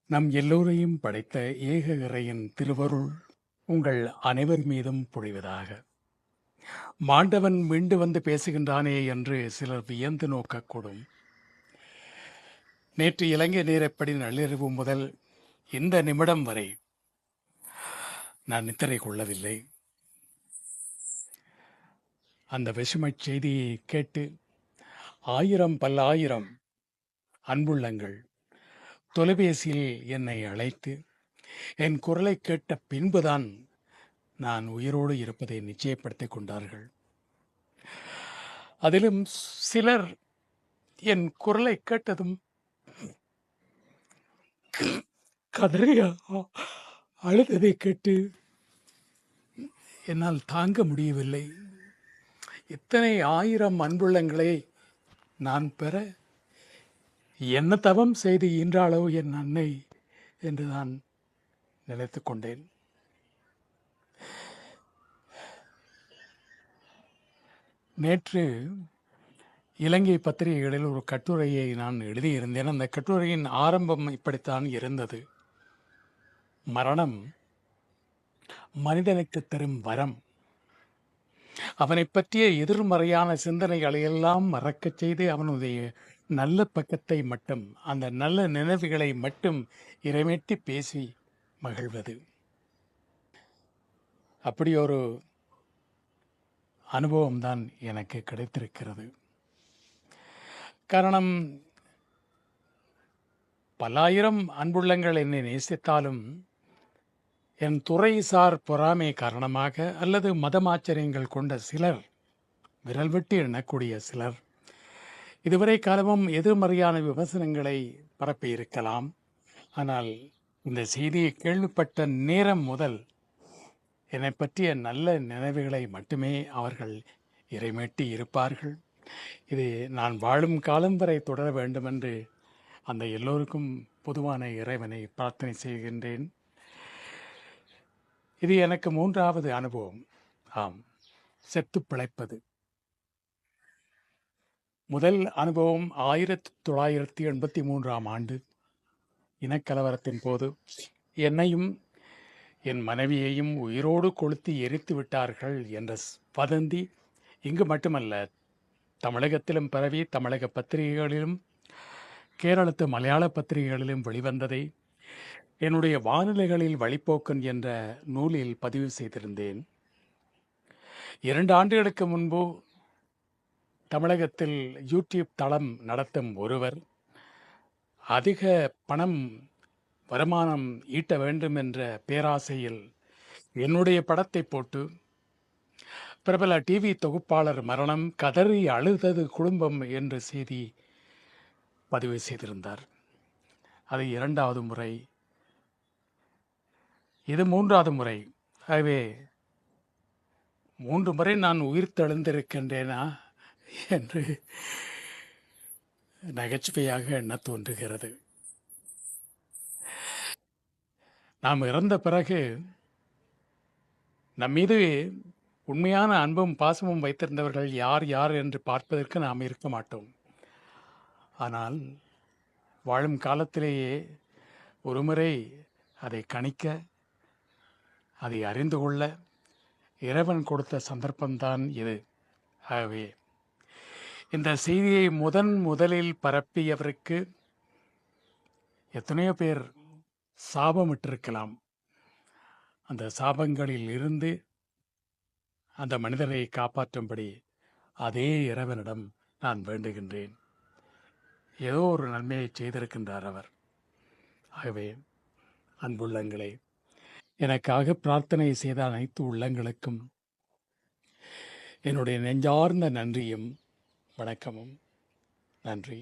நம் எல்லோரையும் படைத்த ஏக இறையின் திருவருள் உங்கள் அனைவர் மீதும் பொழிவதாக. மாண்டவன் மீண்டு வந்து பேசுகின்றானே என்று சிலர் வியந்து நோக்கக்கூடும். நேற்று இலங்கை நேரப்படி நள்ளிரவு முதல் இந்த நிமிடம் வரை நான் நித்திரை கொள்ளவில்லை. அந்த விஷமச் செய்தியை கேட்டு ஆயிரம் பல்லாயிரம் அன்புள்ளங்கள் தொலைபேசியில் என்னை அழைத்து என் குரலை கேட்ட பின்புதான் நான் உயிரோடு இருப்பதை நிச்சயப்படுத்திக் கொண்டார்கள். அதிலும் சிலர் என் குரலை கேட்டதும் கதறி அழுததை கேட்டு என்னால் தாங்க முடியவில்லை. இத்தனை ஆயிரம் அன்புள்ளங்களை நான் பெற என்ன தவம் செய்து ஈன்றாளோ என் அன்னை என்று நான் நினைத்து கொண்டேன். நேற்று இலங்கை பத்திரிகைகளில் ஒரு கட்டுரையை நான் எழுதியிருந்தேன். அந்த கட்டுரையின் ஆரம்பம் இப்படித்தான் இருந்தது: மரணம் மனிதனுக்கு தரும் வரம். அவனை பற்றிய எதிர்மறையான சிந்தனைகளை எல்லாம் மறக்கச் செய்து அவனுடைய நல்ல பக்கத்தை மட்டும், அந்த நல்ல நினைவுகளை மட்டும் இறைமேட்டி பேசி மகிழ்வது. அப்படி ஒரு அனுபவம்தான் எனக்கு கிடைத்திருக்கிறது. காரணம், பல்லாயிரம் அன்புள்ளங்கள் என்னை நேசித்தாலும் என் துறைசார் பொறாமை காரணமாக அல்லது மதமாச்சரியங்கள் கொண்ட சிலர், விரல் விட்டு எண்ணக்கூடிய சிலர், இதுவரை காலமும் எதிர்மறையான விமர்சனங்களை பரப்பியிருக்கலாம். ஆனால் இந்த செய்தியை கேள்விப்பட்ட நேரம் முதல் என்னை பற்றிய நல்ல நினைவுகளை மட்டுமே அவர்கள் இறைமேட்டி இருப்பார்கள். இது நான் வாழும் காலம் வரை தொடர வேண்டும் என்று அந்த எல்லோருக்கும் பொதுவான இறைவனை பிரார்த்தனை செய்கின்றேன். இது எனக்கு 3வது அனுபவம். ஆம், செத்து பிழைப்பது. முதல் அனுபவம் 1983ஆம் ஆண்டு இனக்கலவரத்தின் போது என்னையும் என் மனைவியையும் உயிரோடு கொளுத்தி எரித்து விட்டார்கள் என்ற வதந்தி இங்கு மட்டுமல்ல, தமிழகத்திலும் பரவி தமிழக பத்திரிகைகளிலும் கேரளத்து மலையாள பத்திரிகைகளிலும் வெளிவந்ததை என்னுடைய வானிலைகளில் வழிப்போக்கன் என்ற நூலில் பதிவு செய்திருந்தேன். 2 ஆண்டுகளுக்கு முன்பு தமிழகத்தில் யூடியூப் தளம் நடத்தும் ஒருவர் அதிக பணம் வருமானம் ஈட்ட வேண்டும் என்ற பேராசையில் என்னுடைய படத்தை போட்டு பிரபல டிவி தொகுப்பாளர் மரணம், கதறி அழுதது குடும்பம் என்ற செய்தி பதிவு செய்திருந்தார். அது 2வது முறை, இது 3வது முறை. ஆகவே 3 முறை நான் உயிர் தெழுந்திருக்கின்றேனா என்று நகைச்சுவையாக எண்ண தோன்றுகிறது. நாம் இறந்த பிறகு நம் மீது உண்மையான அன்பும் பாசமும் வைத்திருந்தவர்கள் யார் யார் என்று பார்ப்பதற்கு நாம் இருக்க மாட்டோம். ஆனால் வாழும் காலத்திலேயே ஒருமுறை அதை கணிக்க, அதை அறிந்து கொள்ள இறைவன் கொடுத்த சந்தர்ப்பம்தான் இது. ஆகவே இந்த செய்தியை முதலில் பரப்பியவருக்கு எத்தனையோ பேர் சாபமிட்டிருக்கலாம். அந்த சாபங்களில் இருந்து அந்த மனிதரை காப்பாற்றும்படி அதே இறைவனிடம் நான் வேண்டுகின்றேன். ஏதோ ஒரு நன்மையை செய்திருக்கின்றார் அவர். ஆகவே அன்புள்ளங்களே, எனக்காக பிரார்த்தனை செய்த அனைத்து உள்ளங்களுக்கும் என்னுடைய நெஞ்சார்ந்த நன்றியும் வணக்கமும். நன்றி.